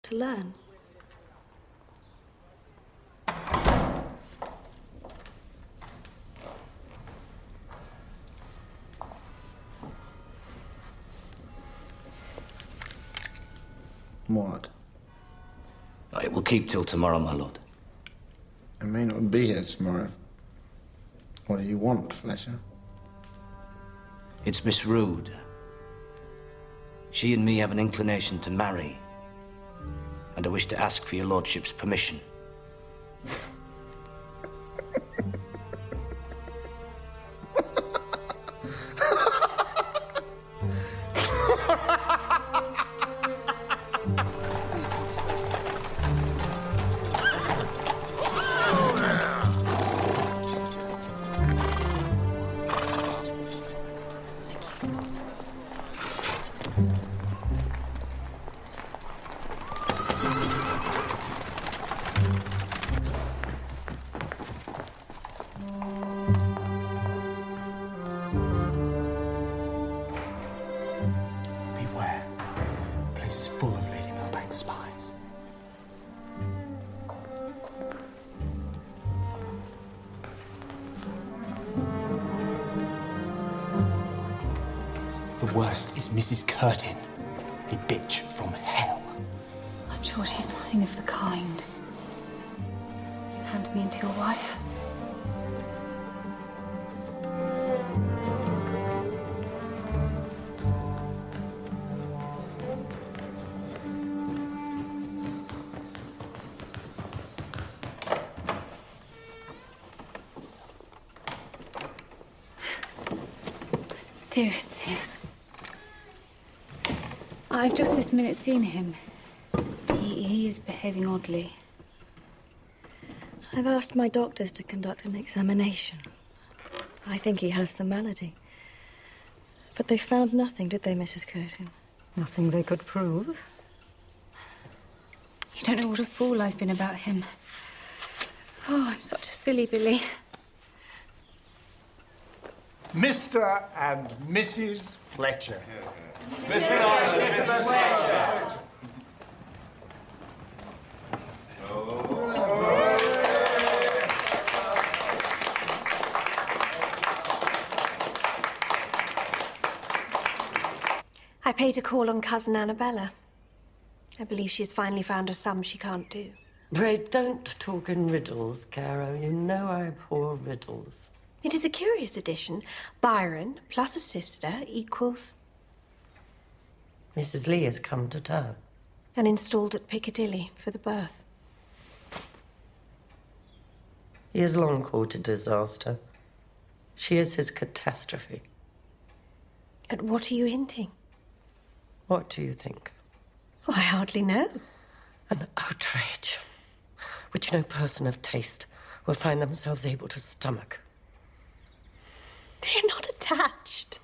to learn. What? It will keep till tomorrow, my lord. I may not be here tomorrow. What do you want, Fletcher? It's Miss Rood. She and me have an inclination to marry. And I wish to ask for your lordship's permission. Beware. The place is full of Lady Milbank's spies. The worst is Mrs. Curtin, a bitch from hell. I'm sure she's nothing of the kind. You hand me into your wife. Dearest Sis, I've just this minute seen him. He is behaving oddly. I've asked my doctors to conduct an examination. I think he has some malady. But they found nothing, did they, Mrs. Curtin? Nothing they could prove. You don't know what a fool I've been about him. Oh, I'm such a silly Billy. Mr. and Mrs. Fletcher. Mr. and Mrs. Fletcher. I paid a call on cousin Annabella. I believe she's finally found a sum she can't do. Pray don't talk in riddles, Caro. You know I abhor riddles. It is a curious addition. Byron plus a sister equals... Mrs. Lee has come to town. and installed at Piccadilly for the birth. He has long courted disaster. She is his catastrophe. At what are you hinting? What do you think? Oh, I hardly know. An outrage which no person of taste will find themselves able to stomach. They're not attached.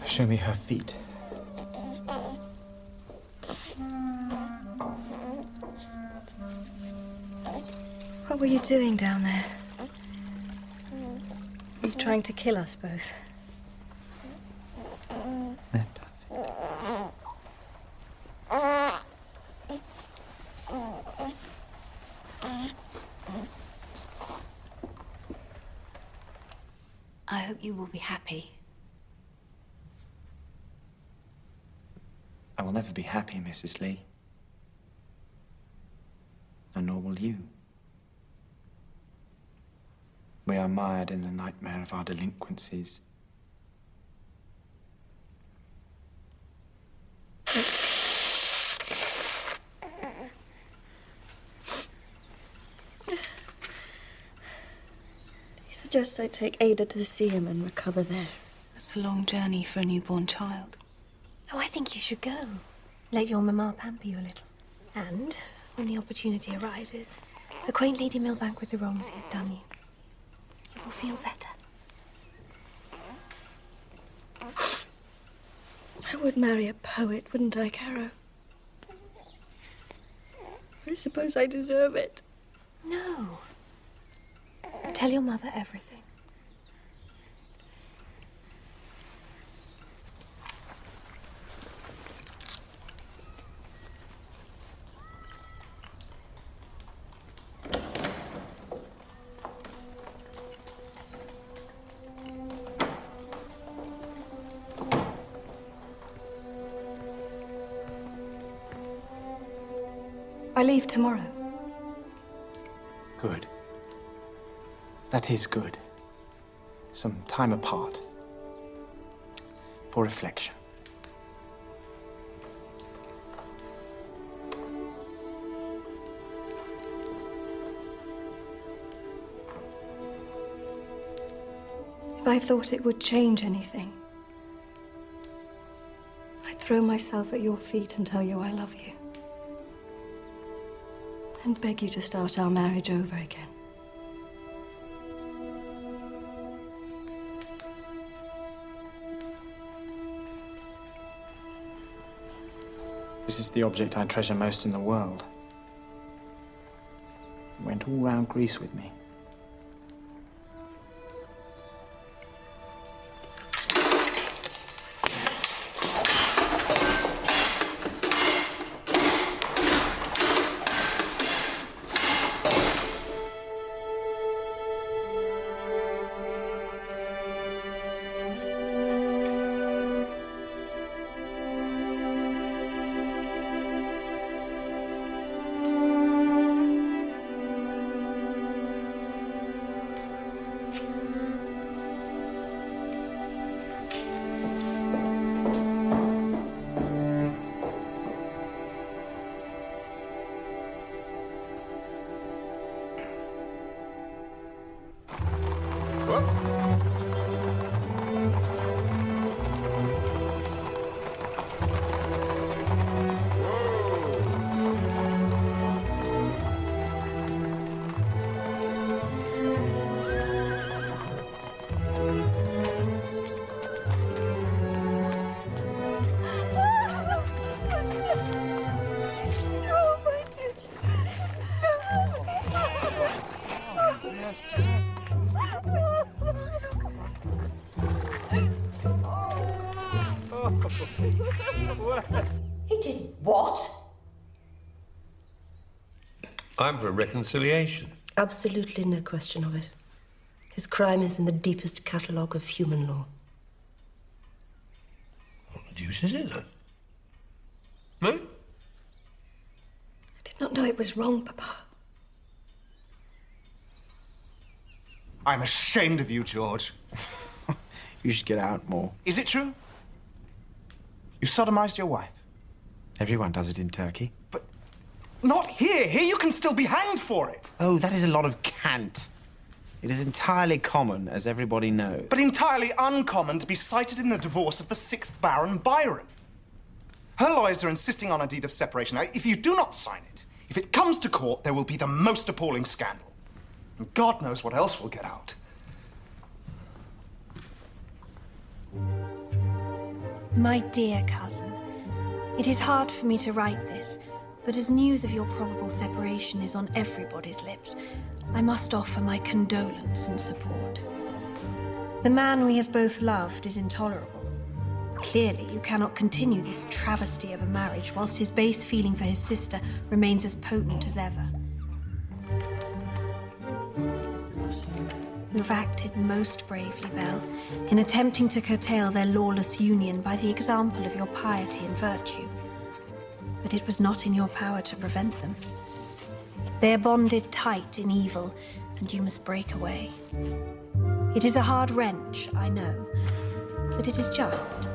Show me her feet. What were you doing down there? Were you trying to kill us both? They're perfect. I hope you will be happy. I will never never be happy, Mrs. Lee. And nor will you. We are mired in the nightmare of our delinquencies. He suggests I take Ada to see him and recover there. That's a long journey for a newborn child. Oh, I think you should go. Let your mamma pamper you a little. And, when the opportunity arises, the quaint Lady Millbank with the Romsey has done you. You will feel better. I would marry a poet, wouldn't I, Caro? I suppose I deserve it. No. Tell your mother everything. I leave tomorrow. Good. That is good. Some time apart. For reflection. If I thought it would change anything, I'd throw myself at your feet and tell you I love you. And beg you to start our marriage over again. This is the object I treasure most in the world. It went all round Greece with me. He did what? I'm for reconciliation. Absolutely no question of it. His crime is in the deepest catalogue of human law. What the deuce is it, then? No? I did not know it was wrong, Papa. I'm ashamed of you, George. You should get out more. Is it true? You sodomized your wife? Everyone does it in Turkey. But not here. Here you can still be hanged for it. Oh, that is a lot of cant. It is entirely common, as everybody knows. But entirely uncommon to be cited in the divorce of the 6th Baron Byron. Her lawyers are insisting on a deed of separation. Now, if you do not sign it, if it comes to court, there will be the most appalling scandal. And God knows what else will get out. My dear cousin, it is hard for me to write this, but as news of your probable separation is on everybody's lips, I must offer my condolence and support. The man we have both loved is intolerable. Clearly, you cannot continue this travesty of a marriage whilst his base feeling for his sister remains as potent as ever. You have acted most bravely, Belle, in attempting to curtail their lawless union by the example of your piety and virtue. but it was not in your power to prevent them. They are bonded tight in evil, and you must break away. It is a hard wrench, I know, but it is just.